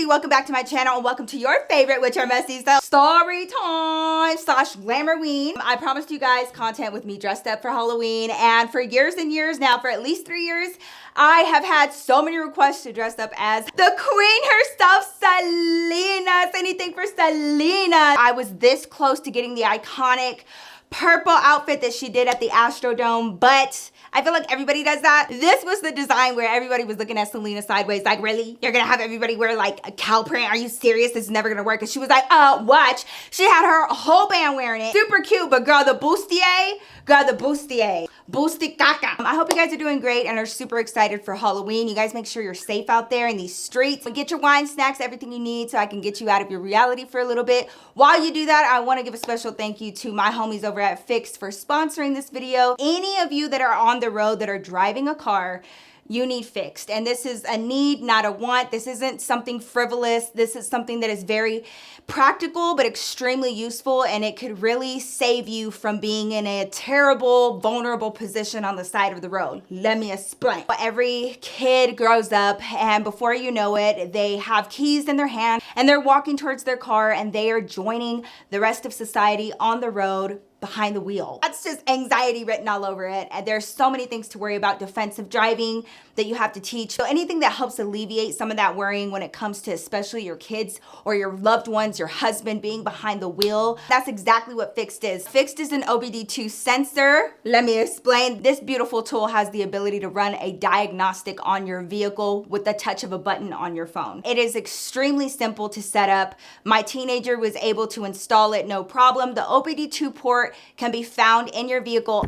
welcome back to my channel and welcome to your favorite, which are messy stuff, story time / Glamourween. I promised you guys content with me dressed up for Halloween, and for years and years now, for at least 3 years, I have had so many requests to dress up as the queen herself, Selena. Anything for Selena. I was this close to getting the iconic purple outfit that she did at the Astrodome, but I feel like everybody does that. This was the design where everybody was looking at Selena sideways, like, really? You're gonna have everybody wear like a cow print? Are you serious? This is never gonna work. And she was like, watch. She had her whole band wearing it. Super cute, but girl, the bustier, busti caca. I hope you guys are doing great and are super excited for Halloween. You guys make sure you're safe out there in these streets. Get your wine, snacks, everything you need so I can get you out of your reality for a little bit. While you do that, I wanna give a special thank you to my homies over at Fixed for sponsoring this video. Any of you that are on the road that are driving a car, you need fixed. And this is a need, not a want. This isn't something frivolous. This is something that is very practical, but extremely useful. And it could really save you from being in a terrible, vulnerable position on the side of the road. Let me explain. Every kid grows up and before you know it, they have keys in their hand and they're walking towards their car and they are joining the rest of society on the road behind the wheel. That's just anxiety written all over it. And there's so many things to worry about. Defensive driving that you have to teach. So anything that helps alleviate some of that worrying when it comes to especially your kids or your loved ones, your husband being behind the wheel. That's exactly what Fixed is. Fixed is an OBD2 sensor. Let me explain. This beautiful tool has the ability to run a diagnostic on your vehicle with the touch of a button on your phone. It is extremely simple to set up. My teenager was able to install it no problem. The OBD2 port can be found in your vehicle.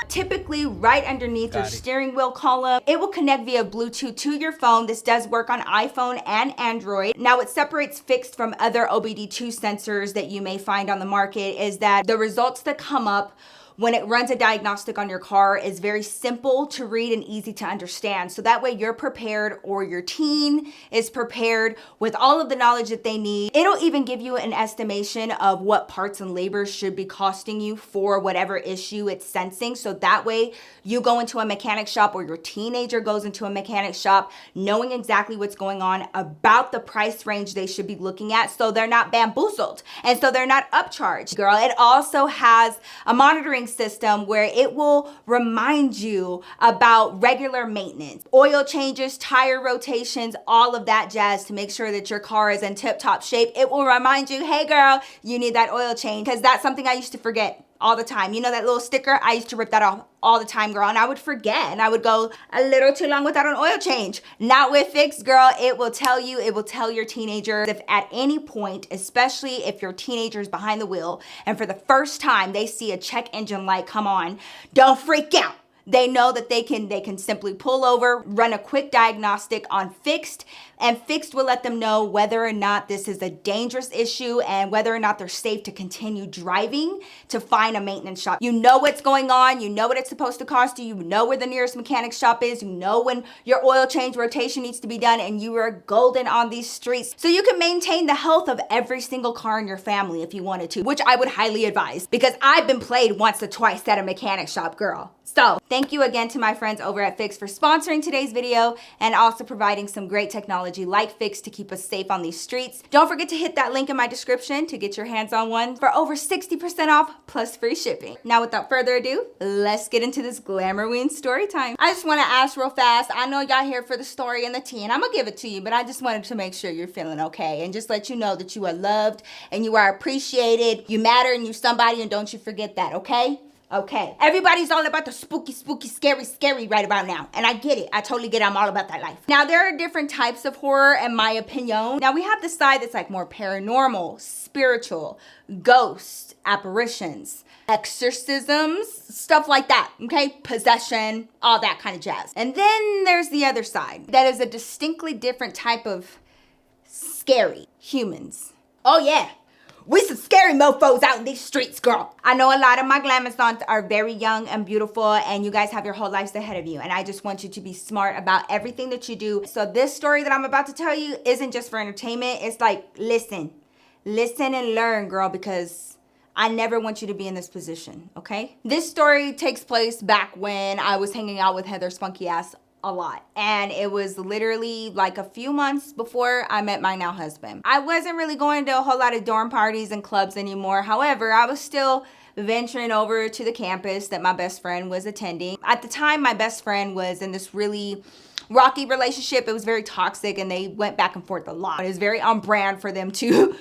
Typically right underneath your steering wheel column. It will connect via Bluetooth to your phone. This does work on iPhone and Android. Now, what separates Fixed from other OBD2 sensors that you may find on the market is that the results that come up when it runs a diagnostic on your car is very simple to read and easy to understand. So that way you're prepared, or your teen is prepared with all of the knowledge that they need. It'll even give you an estimation of what parts and labor should be costing you for whatever issue it's sensing. So that way you go into a mechanic shop, or your teenager goes into a mechanic shop knowing exactly what's going on, about the price range they should be looking at, so they're not bamboozled and so they're not upcharged. Girl, it also has a monitoring system where it will remind you about regular maintenance, oil changes, tire rotations, all of that jazz to make sure that your car is in tip-top shape. It will remind you, hey girl, you need that oil change, because that's something I used to forget all the time. You know that little sticker? I used to rip that off all the time, girl, and I would forget and I would go a little too long without an oil change. Not with Fixed, girl. It will tell you, it will tell your teenager if at any point, especially if your teenager is behind the wheel and for the first time they see a check engine light come on, don't freak out. They know that they can simply pull over, run a quick diagnostic on Fixed, and Fixed will let them know whether or not this is a dangerous issue and whether or not they're safe to continue driving to find a maintenance shop. You know what's going on, you know what it's supposed to cost you, you know where the nearest mechanic shop is, you know when your oil change rotation needs to be done, and you are golden on these streets. So you can maintain the health of every single car in your family if you wanted to, which I would highly advise, because I've been played once or twice at a mechanic shop, girl. So thank you again to my friends over at Fixed for sponsoring today's video and also providing some great technology like Fixed to keep us safe on these streets. Don't forget to hit that link in my description to get your hands on one for over 60% off plus free shipping. Now, without further ado, let's get into this Glamourween story time. I just want to ask real fast. I know y'all here for the story and the tea, and I'm gonna give it to you, but I just wanted to make sure you're feeling okay and just let you know that you are loved and you are appreciated. You matter and you somebody, and don't you forget that, okay? Okay, everybody's all about the spooky, scary right about now. And I get it. I totally get it. I'm all about that life. Now, there are different types of horror, in my opinion. Now, we have the side that's like more paranormal, spiritual, ghosts, apparitions, exorcisms, stuff like that, okay? Possession, all that kind of jazz. And then there's the other side. That is a distinctly different type of scary humans. Oh, yeah. We some scary mofos out in these streets, girl. I know a lot of my Glamourstons are very young and beautiful, and you guys have your whole lives ahead of you. And I just want you to be smart about everything that you do. So this story that I'm about to tell you isn't just for entertainment. It's like, listen and learn, girl, because I never want you to be in this position, okay? This story takes place back when I was hanging out with Heather's funky ass a lot. And it was literally like a few months before I met my now husband. I wasn't really going to a whole lot of dorm parties and clubs anymore. However, I was still venturing over to the campus that my best friend was attending. At the time, my best friend was in this really rocky relationship. It was very toxic and they went back and forth a lot. It was very on brand for them to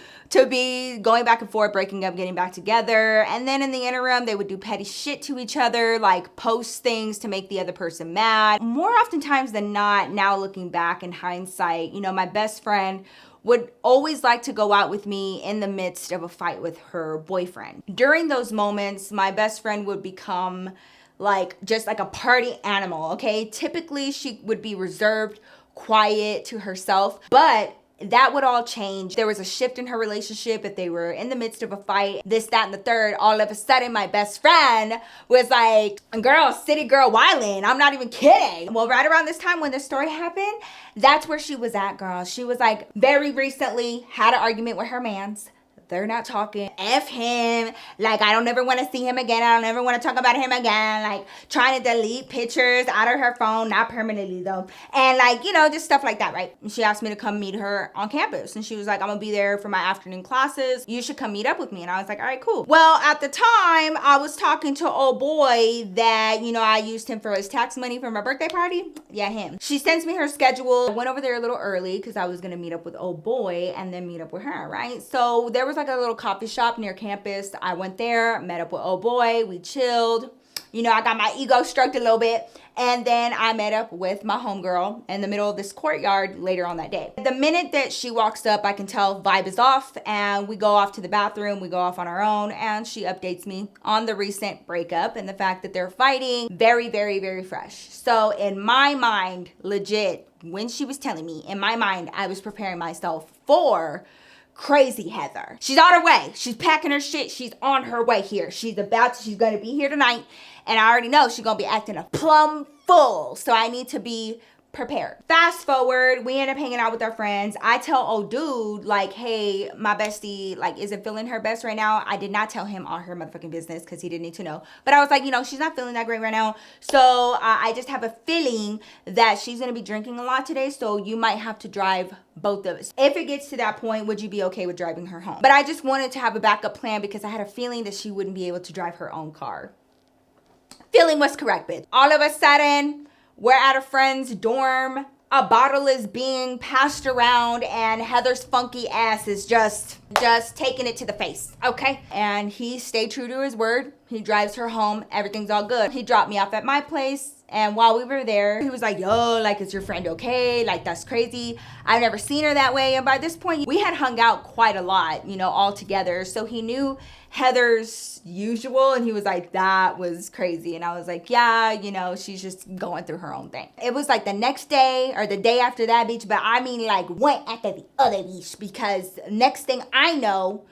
be going back and forth, breaking up, getting back together. And then in the interim, they would do petty shit to each other, like post things to make the other person mad. More oftentimes than not, now looking back in hindsight, you know, my best friend would always like to go out with me in the midst of a fight with her boyfriend. During those moments, my best friend would become like just like a party animal, okay? Typically, she would be reserved, quiet to herself, but that would all change. There was a shift in her relationship. If they were in the midst of a fight, this, that, and the third, all of a sudden my best friend was like, girl, city girl wildin'. I'm not even kidding. Well, right around this time when this story happened, that's where she was at, girl. She was like very recently had an argument with her mans. They're not talking. F him. Like, I don't ever want to see him again. I don't ever want to talk about him again. Like, trying to delete pictures out of her phone. Not permanently, though. And, like, you know, just stuff like that, right? And she asked me to come meet her on campus. And she was like, I'm going to be there for my afternoon classes. You should come meet up with me. And I was like, all right, cool. Well, at the time, I was talking to old boy that, you know, I used him for his tax money for my birthday party. Yeah, him. She sends me her schedule. I went over there a little early because I was going to meet up with old boy and then meet up with her, right? So there was like a little coffee shop near campus. I went there, met up with old boy, we chilled. You know, I got my ego stroked a little bit. And then I met up with my homegirl in the middle of this courtyard later on that day. The minute that she walks up, I can tell vibe is off and we go off to the bathroom. We go off on our own and she updates me on the recent breakup and the fact that they're fighting. Very, very, very fresh. So in my mind, legit, when she was telling me, in my mind, I was preparing myself for crazy Heather. She's on her way. She's packing her shit. She's on her way here. She's gonna be here tonight. And I already know she's gonna be acting a plum full. So I need to be prepared. Fast forward, we end up hanging out with our friends. I tell old dude, like, hey, my bestie, like, isn't feeling her best right now. I did not tell him all her motherfucking business because he didn't need to know. But I was like, you know, she's not feeling that great right now. So I just have a feeling that she's going to be drinking a lot today. So you might have to drive both of us. If it gets to that point, would you be okay with driving her home? But I just wanted to have a backup plan because I had a feeling that she wouldn't be able to drive her own car. Feeling was correct, bitch. All of a sudden, we're at a friend's dorm. A bottle is being passed around and Heather's funky ass is just taking it to the face, okay? And he stayed true to his word. He drives her home. Everything's all good. He dropped me off at my place. And while we were there, he was like, yo, like, is your friend okay? Like, that's crazy. I've never seen her that way. And by this point, we had hung out quite a lot, you know, all together. So he knew Heather's usual. And he was like, that was crazy. And I was like, yeah, you know, she's just going through her own thing. It was like the next day or the day after that, bitch. But I mean, like, one after the other, bitch. Because next thing I know,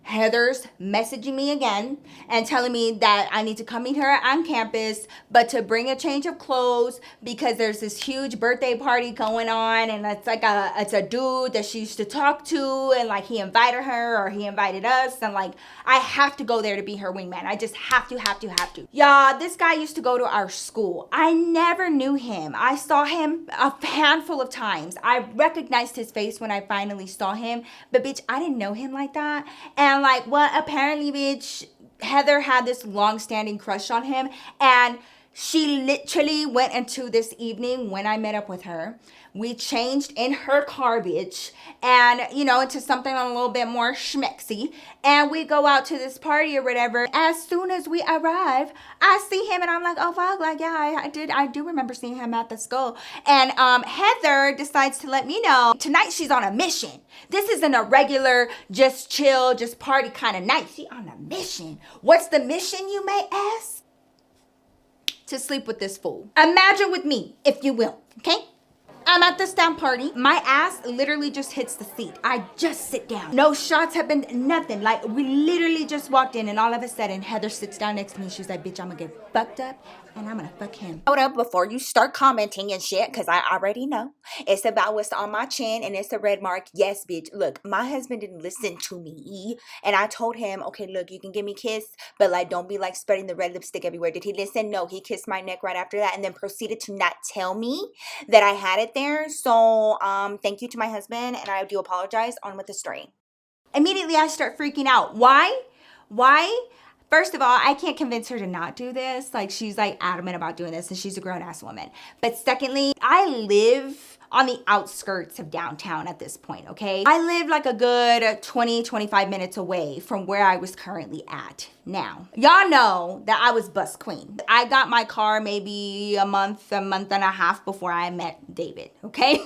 Heather's messaging me again and telling me that I need to come meet her on campus, but to bring a change of clothes because there's this huge birthday party going on and it's like it's a dude that she used to talk to and like he invited her or he invited us and like I have to go there to be her wingman. I just have to. Y'all, this guy used to go to our school. I never knew him. I saw him a handful of times. I recognized his face when I finally saw him, but bitch, I didn't know him like that. And like, well, apparently, bitch, Heather had this long-standing crush on him. And she literally went into this evening when I met up with her. We changed in her car, bitch. And, you know, into something a little bit more schmexy. And we go out to this party or whatever. As soon as we arrive, I see him and I'm like, oh, fuck. Like, yeah, I do remember seeing him at the school. And Heather decides to let me know tonight she's on a mission. This isn't a regular, just chill, just party kind of night. She's on a mission. What's the mission, you may ask? To sleep with this fool. Imagine with me, if you will, okay? I'm at this damn party. My ass literally just hits the seat. I just sit down. No shots have been, nothing. Like, we literally just walked in, and all of a sudden, Heather sits down next to me. She's like, bitch, I'm gonna get fucked up, and I'm gonna fuck him. Hold up before you start commenting and shit, because I already know. It's about what's on my chin, and it's a red mark. Yes, bitch. Look, my husband didn't listen to me, and I told him, okay, look, you can give me a kiss, but, like, don't be, like, spreading the red lipstick everywhere. Did he listen? No. He kissed my neck right after that, and then proceeded to not tell me that I had it there. So thank you to my husband, and I do apologize. On with the story. Immediately I start freaking out. Why? First of all, I can't convince her to not do this. Like, she's like adamant about doing this, and she's a grown-ass woman. But secondly, I live on the outskirts of downtown at this point, okay? I live like a good 25 minutes away from where I was currently at now. Y'all know that I was bus queen. I got my car maybe a month and a half before I met David, okay?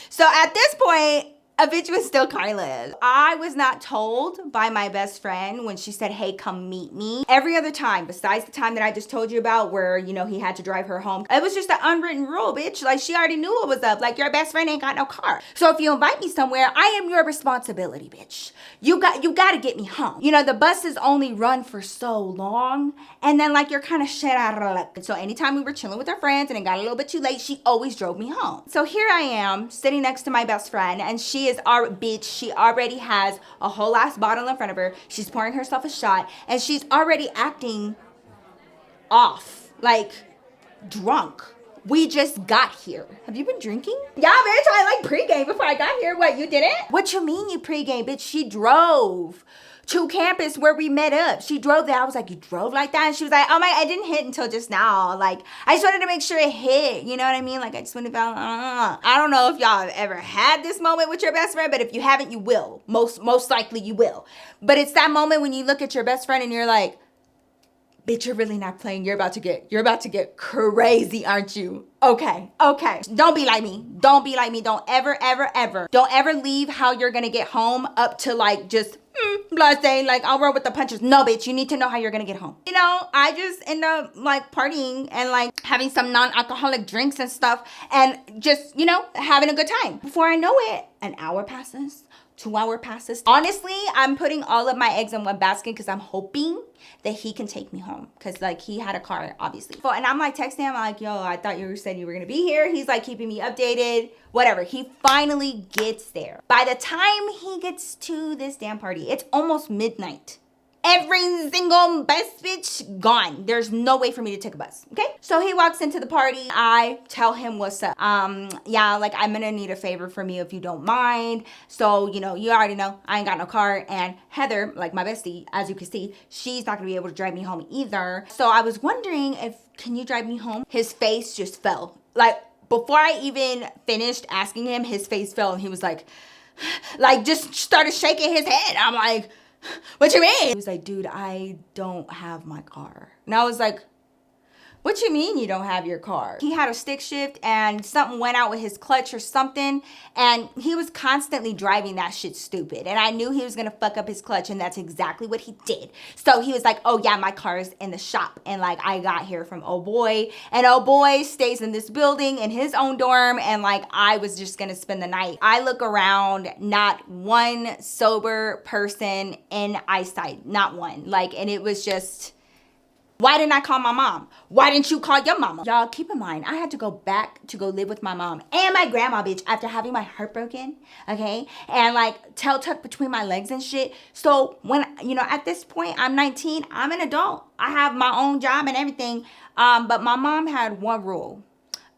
So at this point, a bitch was still Carla's. I was not told by my best friend when she said, hey, come meet me. Every other time, besides the time that I just told you about where, you know, he had to drive her home, it was just an unwritten rule, bitch. Like, she already knew what was up. Like, your best friend ain't got no car. So if you invite me somewhere, I am your responsibility, bitch. You got to get me home. You know, the buses only run for so long, and then, like, you're kind of shit out of luck. So anytime we were chilling with our friends and it got a little bit too late, she always drove me home. So here I am sitting next to my best friend, and she is our bitch. She already has a whole ass bottle in front of her. She's pouring herself a shot, and she's already acting off, like drunk. We just got here. Have you been drinking? Yeah, bitch, I like pregame before I got here. What, you didn't? What you mean you pregame, bitch? She drove to campus where we met up. She drove there. I was like, you drove like that? And she was like, oh my, I didn't hit until just now. Like, I just wanted to make sure it hit. You know what I mean? Like, I just wanted to, I don't know if y'all have ever had this moment with your best friend, but if you haven't, you will. Most likely you will. But it's that moment when you look at your best friend and you're like, bitch, you're really not playing. You're about to get crazy, aren't you? Okay. Don't be like me. Don't Don't ever leave how you're gonna get home up to like just blasé, like I'll roll with the punches. No, bitch, you need to know how you're gonna get home. You know, I just end up like partying and like having some non-alcoholic drinks and stuff and just, you know, having a good time. Before I know it, an hour passes. 2 hour passes. Honestly, I'm putting all of my eggs in one basket because I'm hoping that he can take me home. Because, like, he had a car, obviously. So, and I'm, like, texting him. I'm like, yo, I thought you said you were going to be here. He's, like, keeping me updated. Whatever. He finally gets there. By the time he gets to this damn party, it's almost midnight. Every single bus bitch gone. There's no way for me to take a bus, okay? So he walks into the party. I tell him what's up. Yeah, like I'm gonna need a favor from you if you don't mind. So, you know, you already know I ain't got no car. And Heather, like my bestie, as you can see, she's not gonna be able to drive me home either. So I was wondering can you drive me home? His face just fell. Like before I even finished asking him, his face fell and he was like just started shaking his head. I'm like, what you mean? He was like, dude, I don't have my car. And I was like, what you mean you don't have your car? He had a stick shift and something went out with his clutch or something. And he was constantly driving that shit stupid. And I knew he was gonna fuck up his clutch and that's exactly what he did. So he was like, oh yeah, my car's in the shop. And like I got here from oh boy. And oh boy stays in this building in his own dorm. And like I was just gonna spend the night. I look around, not one sober person in eyesight. Not one. Like, and it was just, why didn't I call my mom? Why didn't you call your mama? Y'all, keep in mind, I had to go back to go live with my mom and my grandma, bitch, after having my heart broken, okay? And like tail tucked between my legs and shit. So when, you know, at this point, I'm 19, I'm an adult. I have my own job and everything. But my mom had one rule.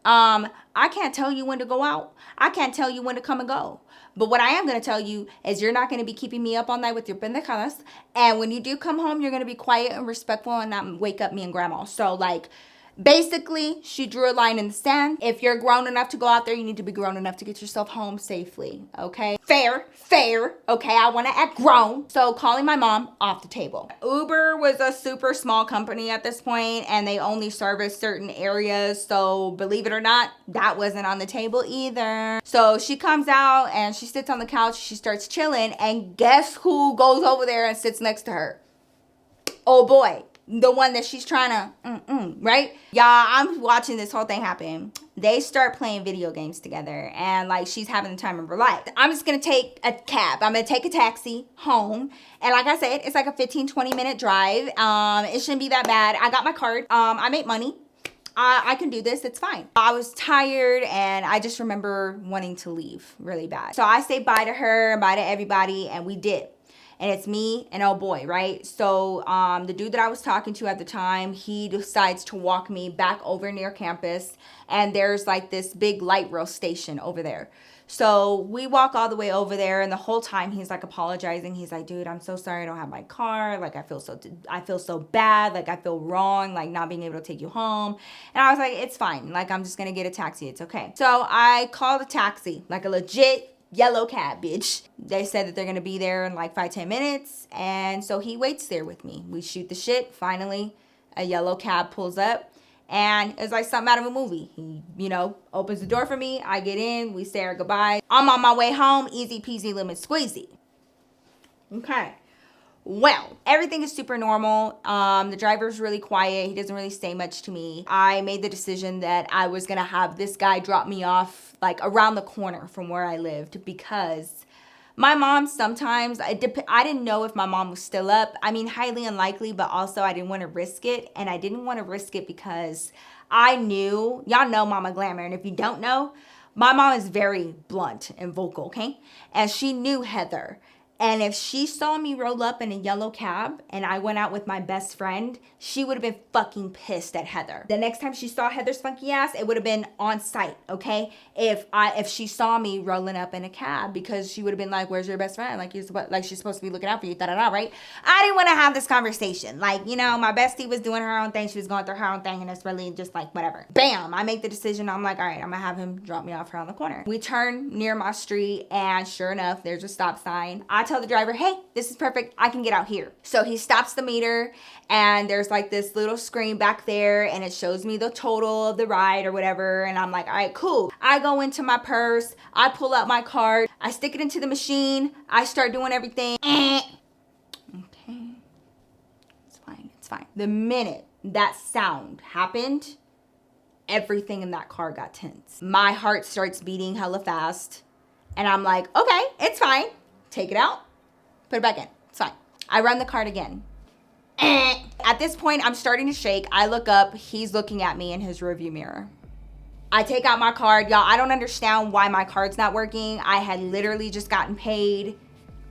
I can't tell you when to go out. I can't tell you when to come and go. But what I am going to tell you is you're not going to be keeping me up all night with your pendejadas. And when you do come home, you're going to be quiet and respectful and not wake up me and grandma. So like, basically, she drew a line in the sand. If you're grown enough to go out there, you need to be grown enough to get yourself home safely, okay? Fair, okay? I want to act grown. So calling my mom, off the table. Uber was a super small company at this point, and they only service certain areas. So believe it or not, that wasn't on the table either. So she comes out and she sits on the couch. She starts chilling, and guess who goes over there and sits next to her? Oh boy. the one that she's trying to, right? Y'all, I'm watching this whole thing happen. They start playing video games together, and like she's having the time of her life. I'm just gonna take a cab. I'm gonna take a taxi home. And like I said, it's like a 15-20 minute drive. It shouldn't be that bad. I got my card. I make money. I can do this, it's fine. I was tired and I just remember wanting to leave really bad. So I say bye to her, bye to everybody, and we dip. And it's me and oh boy, right? So the dude that I was talking to at the time, he decides to walk me back over near campus, and there's like this big light rail station over there. So we walk all the way over there, and the whole time he's like apologizing. He's like, dude, I'm so sorry I don't have my car. Like I feel so bad. Like I feel wrong, like not being able to take you home. And I was like, it's fine. Like I'm just gonna get a taxi. It's okay. So I called a taxi, like a legit yellow cab, bitch. They said that they're gonna be there in like 5-10 minutes. And so he waits there with me. We shoot the shit. Finally, a yellow cab pulls up. And it's like something out of a movie. He, opens the door for me. I get in. We say our goodbye. I'm on my way home. Easy peasy lemon squeezy. Okay. Well, everything is super normal. The driver's really quiet. He doesn't really say much to me. I made the decision that I was going to have this guy drop me off like around the corner from where I lived, because my mom sometimes, I didn't know if my mom was still up. I mean, highly unlikely, but also I didn't want to risk it. And I didn't want to risk it because I knew, y'all know Mama Glamour. And if you don't know, my mom is very blunt and vocal, okay? And she knew Heather. And if she saw me roll up in a yellow cab and I went out with my best friend, she would have been fucking pissed at Heather. The next time she saw Heather's funky ass, it would have been on site, okay? If she saw me rolling up in a cab, because she would have been like, where's your best friend? Like she's supposed to be looking out for you, da-da-da, right? I didn't want to have this conversation. Like, my bestie was doing her own thing. She was going through her own thing, and it's really just like, whatever. Bam, I make the decision. I'm like, all right, I'm gonna have him drop me off around the corner. We turn near my street, and sure enough, there's a stop sign. I tell the driver, hey, this is perfect. I can get out here. So he stops the meter, and there's like this little screen back there, and it shows me the total of the ride or whatever. And I'm like, all right, cool. I go into my purse. I pull out my card. I stick it into the machine. I start doing everything. Okay. It's fine. It's fine. The minute that sound happened, everything in that car got tense. My heart starts beating hella fast. And I'm like, okay, it's fine. Take it out. Put it back in. It's fine. I run the card again. At this point, I'm starting to shake. I look up. He's looking at me in his rearview mirror. I take out my card. Y'all, I don't understand why my card's not working. I had literally just gotten paid.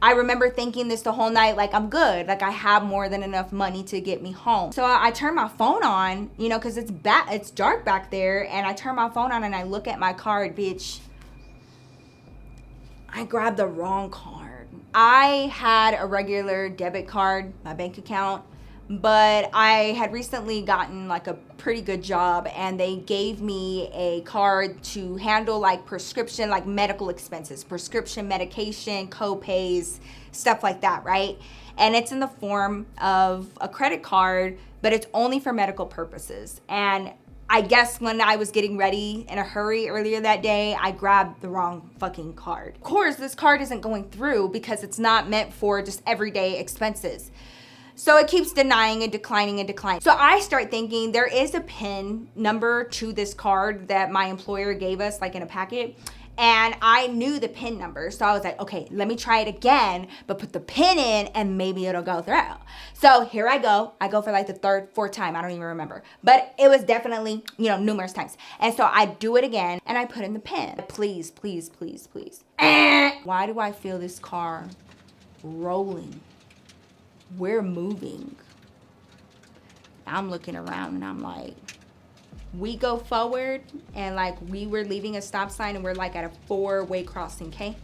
I remember thinking this the whole night, like, I'm good. Like, I have more than enough money to get me home. So I turn my phone on, because it's dark back there. And I turn my phone on and I look at my card, bitch. I grabbed the wrong card. I had a regular debit card, my bank account, but I had recently gotten like a pretty good job, and they gave me a card to handle like prescription, like medical expenses, prescription medication, co-pays, stuff like that, right? And it's in the form of a credit card, but it's only for medical purposes. And I guess when I was getting ready in a hurry earlier that day, I grabbed the wrong fucking card. Of course, this card isn't going through because it's not meant for just everyday expenses. So it keeps denying and declining and declining. So I start thinking there is a PIN number to this card that my employer gave us, like in a packet. And I knew the PIN number. So I was like, okay, let me try it again, but put the PIN in and maybe it'll go through. So here I go. I go for like the third, fourth time. I don't even remember. But it was definitely, numerous times. And so I do it again and I put in the PIN. Please, please, please, please. Why do I feel this car rolling? We're moving. I'm looking around and I'm like, we go forward and like we were leaving a stop sign and we're like at a 4-way crossing, okay?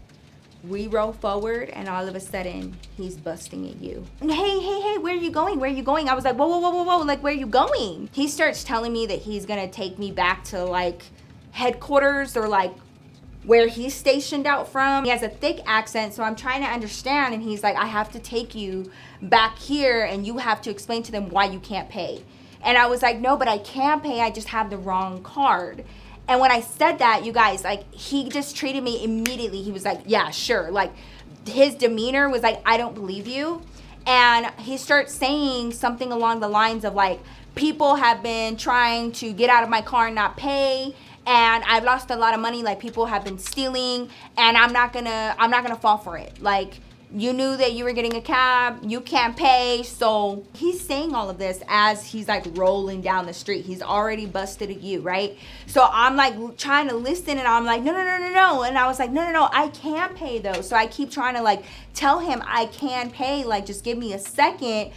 We roll forward and all of a sudden he's busting at you. Hey, where are you going? Where are you going? I was like, whoa, like where are you going? He starts telling me that he's gonna take me back to like headquarters or like where he's stationed out from. He has a thick accent, so I'm trying to understand, and he's like, I have to take you back here and you have to explain to them why you can't pay. And I was like, no, but I can pay, I just have the wrong card. And when I said that, you guys, like, he just treated me immediately. He was like, yeah, sure. Like, his demeanor was like, I don't believe you. And he starts saying something along the lines of like, people have been trying to get out of my car and not pay, and I've lost a lot of money, like people have been stealing, and I'm not gonna fall for it. Like, you knew that you were getting a cab, you can't pay. So he's saying all of this as he's like rolling down the street. He's already busted at you, right? So I'm like trying to listen, and I'm like, no. And I was like, no, I can pay though. So I keep trying to like tell him I can pay, like just give me a second,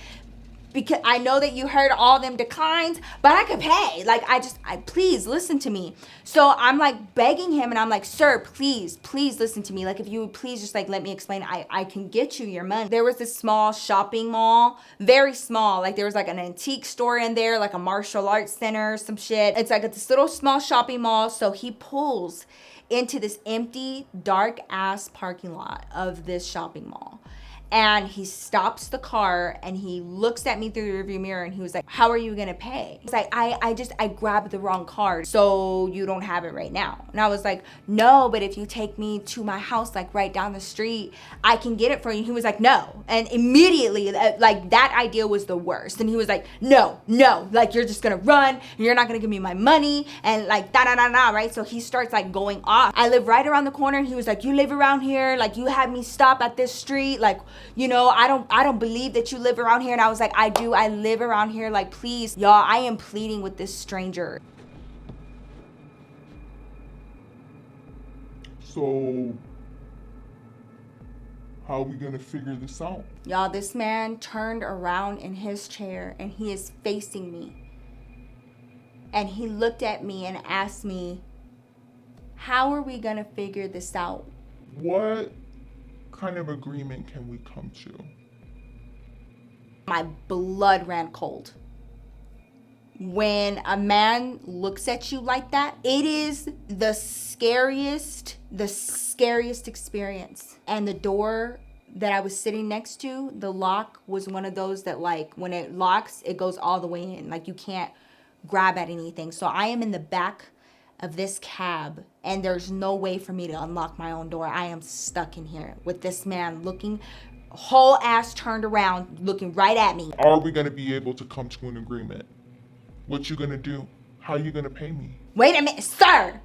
because I know that you heard all them declines, but I could pay. Like, please listen to me. So I'm like begging him, and I'm like, sir, please listen to me. Like, if you would please just like let me explain, I can get you your money. There was this small shopping mall, very small. Like, there was like an antique store in there, like a martial arts center, some shit. It's like this little small shopping mall. So he pulls into this empty, dark ass parking lot of this shopping mall. And he stops the car, and he looks at me through the rearview mirror, and he was like, how are you gonna pay? He's like, I grabbed the wrong card, so you don't have it right now. And I was like, no, but if you take me to my house, like right down the street, I can get it for you. He was like, no. And immediately, like that idea was the worst. And he was like, no, like you're just gonna run, and you're not gonna give me my money, and like da, right? So he starts like going off. I live right around the corner, and he was like, you live around here? Like, you had me stop at this street? Like, you know, I don't believe that you live around here. And I was like, I do, I live around here. Like, please, y'all, I am pleading with this stranger. So, how are we gonna figure this out? Y'all, this man turned around in his chair, and he is facing me. And he looked at me and asked me, how are we gonna figure this out? What kind of agreement can we come to? My blood ran cold. When a man looks at you like that, it is the scariest experience. And the door that I was sitting next to, the lock was one of those that, like, when it locks, it goes all the way in. Like, you can't grab at anything. So I am in the back of this cab, and there's no way for me to unlock my own door. I am stuck in here with this man looking, whole ass turned around, looking right at me. Are we gonna be able to come to an agreement? What you gonna do? How you gonna pay me? Wait a minute, sir.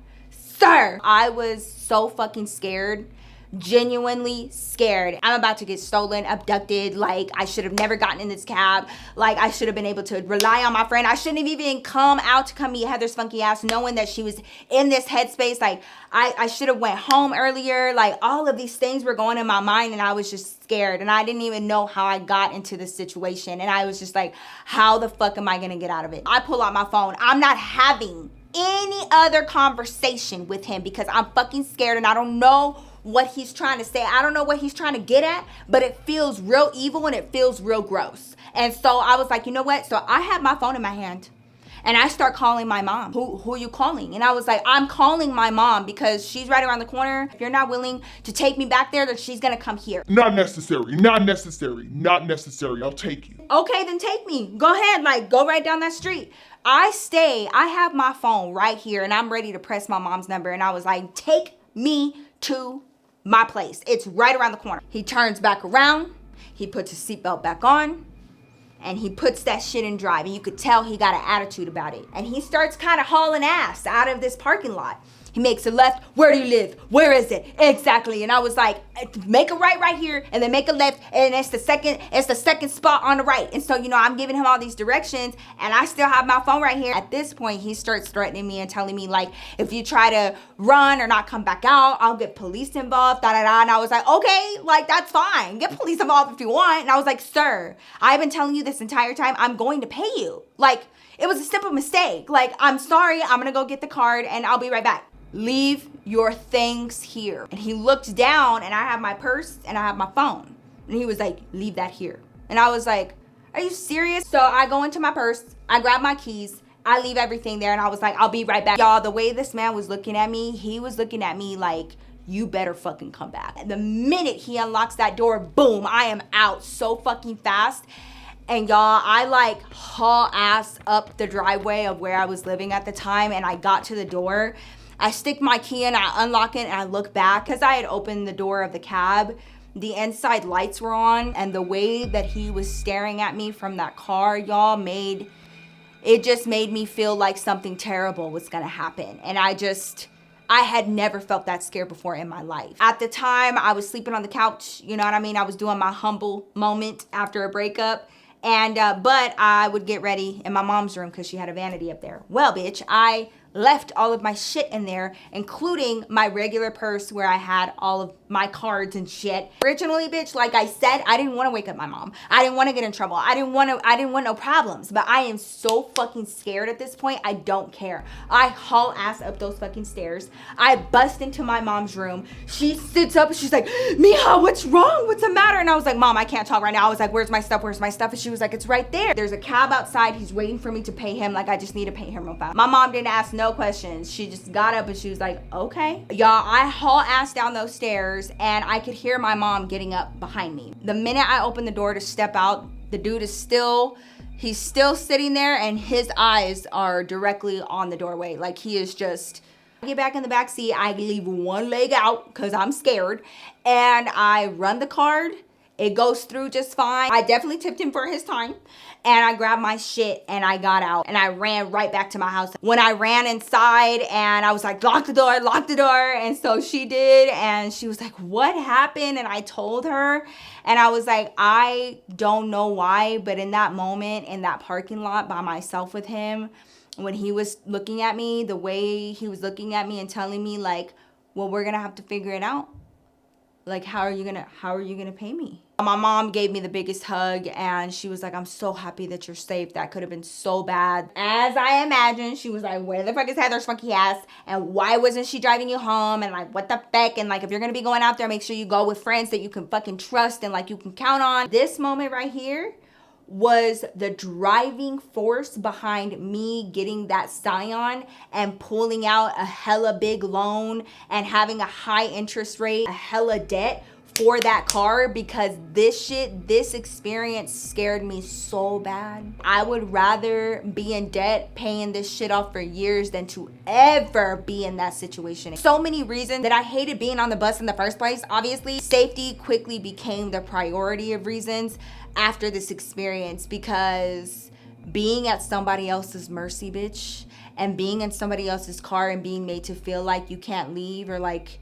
I was so fucking scared. Genuinely scared. I'm about to get stolen, abducted. Like, I should have never gotten in this cab. Like, I should have been able to rely on my friend. I shouldn't have even come out to come meet Heather's funky ass knowing that she was in this headspace. Like, I should have went home earlier. Like, all of these things were going in my mind, and I was just scared, and I didn't even know how I got into this situation. And I was just like, how the fuck am I gonna get out of it? I pull out my phone. I'm not having any other conversation with him because I'm fucking scared, and I don't know what he's trying to say. I don't know what he's trying to get at, but it feels real evil, and it feels real gross. And so I was like, you know what? So I had my phone in my hand, and I start calling my mom. Who are you calling? And I was like, I'm calling my mom because she's right around the corner. If you're not willing to take me back there, then she's gonna come here. Not necessary. I'll take you. Okay, then take me. Go ahead, like, go right down that street. I have my phone right here, and I'm ready to press my mom's number. And I was like, take me to my place. It's right around the corner. He turns back around. He puts his seatbelt back on, and he puts that shit in drive. And you could tell he got an attitude about it. And he starts kind of hauling ass out of this parking lot. He makes a left. Where do you live? Where is it? Exactly. And I was like, make a right here, and then make a left, and it's the second spot on the right. And so, you know, I'm giving him all these directions, and I still have my phone right here. At this point, he starts threatening me and telling me, like, if you try to run or not come back out, I'll get police involved, And I was like, okay, like, that's fine. Get police involved if you want. And I was like, sir, I've been telling you this entire time, I'm going to pay you. Like, it was a simple mistake. Like, I'm sorry, I'm gonna go get the card, and I'll be right back. Leave your things here. And he looked down, and I have my purse and I have my phone. And he was like, leave that here. And I was like, are you serious? So I go into my purse, I grab my keys, I leave everything there, and I was like, I'll be right back. Y'all, the way this man was looking at me, he was looking at me like, you better fucking come back. And the minute he unlocks that door, boom, I am out so fucking fast. And y'all, I like haul ass up the driveway of where I was living at the time, and I got to the door. I stick my key in, I unlock it, and I look back because I had opened the door of the cab. The inside lights were on, and the way that he was staring at me from that car, y'all, it just made me feel like something terrible was gonna happen. And I had never felt that scared before in my life. At the time, I was sleeping on the couch, you know what I mean? I was doing my humble moment after a breakup. And, but I would get ready in my mom's room because she had a vanity up there. Well, bitch, I left all of my shit in there, including my regular purse where I had all of my cards and shit. Originally, bitch, like I said, I didn't want to wake up my mom. I didn't want to get in trouble. I didn't want no problems. But I am so fucking scared at this point. I don't care. I haul ass up those fucking stairs. I bust into my mom's room. She sits up and she's like, Mija, what's wrong? What's the matter? And I was like, Mom, I can't talk right now. I was like, where's my stuff? Where's my stuff? And she was like, it's right there. There's a cab outside. He's waiting for me to pay him. Like, I just need to pay him real fast. My mom didn't ask no questions. She just got up and she was like, okay. Y'all, I haul ass down those stairs and I could hear my mom getting up behind me. The minute I opened the door to step out, the dude is he's still sitting there and his eyes are directly on the doorway. Like he is just, I get back in the back seat. I leave one leg out because I'm scared and I run the card. It goes through just fine. I definitely tipped him for his time. And I grabbed my shit and I got out and I ran right back to my house. When I ran inside and I was like, lock the door, lock the door. And so she did. And she was like, what happened? And I told her and I was like, I don't know why, but in that moment, in that parking lot by myself with him, when he was looking at me, the way he was looking at me and telling me like, well, we're gonna have to figure it out. Like, how are you gonna pay me? My mom gave me the biggest hug and she was like, I'm so happy that you're safe. That could have been so bad. As I imagined, she was like, where the fuck is Heather's funky ass? And why wasn't she driving you home? And like, what the fuck? And like, if you're gonna be going out there, make sure you go with friends that you can fucking trust and like you can count on. This moment right here was the driving force behind me getting that Scion and pulling out a hella big loan and having a high interest rate, a hella debt for that car, because this experience scared me so bad. I would rather be in debt paying this shit off for years than to ever be in that situation. So many reasons that I hated being on the bus in the first place. Obviously, safety quickly became the priority of reasons after this experience, because being at somebody else's mercy, bitch, and being in somebody else's car and being made to feel like you can't leave or like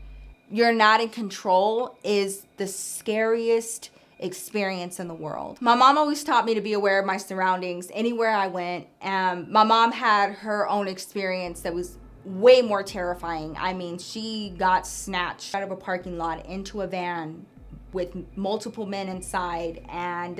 you're not in control is the scariest experience in the world. My mom always taught me to be aware of my surroundings anywhere I went. My mom had her own experience that was way more terrifying. I mean, she got snatched out of a parking lot into a van with multiple men inside and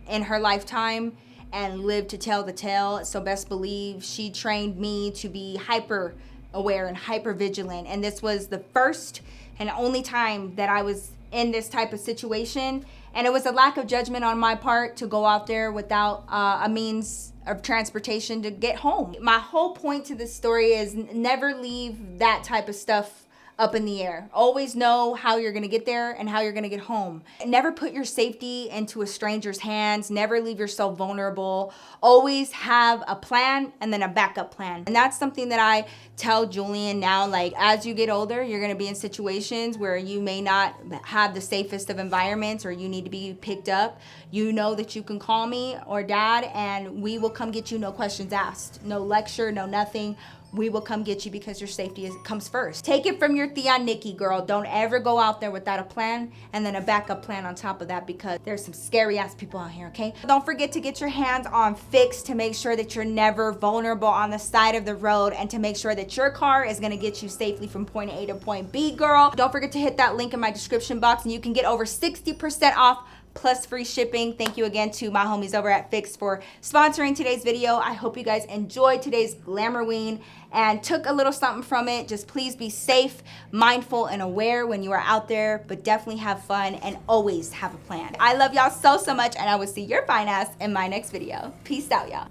in her lifetime, and lived to tell the tale. So best believe she trained me to be hyper aware and hyper vigilant. And this was the first and only time that I was in this type of situation. And it was a lack of judgment on my part to go out there without a means of transportation to get home. My whole point to this story is never leave that type of stuff up in the air. Always know how you're gonna get there and how you're gonna get home. Never put your safety into a stranger's hands. Never leave yourself vulnerable. Always have a plan and then a backup plan. And that's something that I tell Julian now, like as you get older, you're gonna be in situations where you may not have the safest of environments or you need to be picked up. You know that you can call me or dad and we will come get you, no questions asked. No lecture, no nothing. We will come get you because your safety comes first. Take it from your Tia Nikki, girl. Don't ever go out there without a plan and then a backup plan on top of that, because there's some scary ass people out here, okay? Don't forget to get your hands on Fix to make sure that you're never vulnerable on the side of the road and to make sure that your car is gonna get you safely from point A to point B, girl. Don't forget to hit that link in my description box and you can get over 60% off plus free shipping. Thank you again to my homies over at Fix for sponsoring today's video. I hope you guys enjoyed today's Glamourween and took a little something from it. Just please be safe, mindful, and aware when you are out there, but definitely have fun and always have a plan. I love y'all so much, and I will see your fine ass in my next video. Peace out, y'all.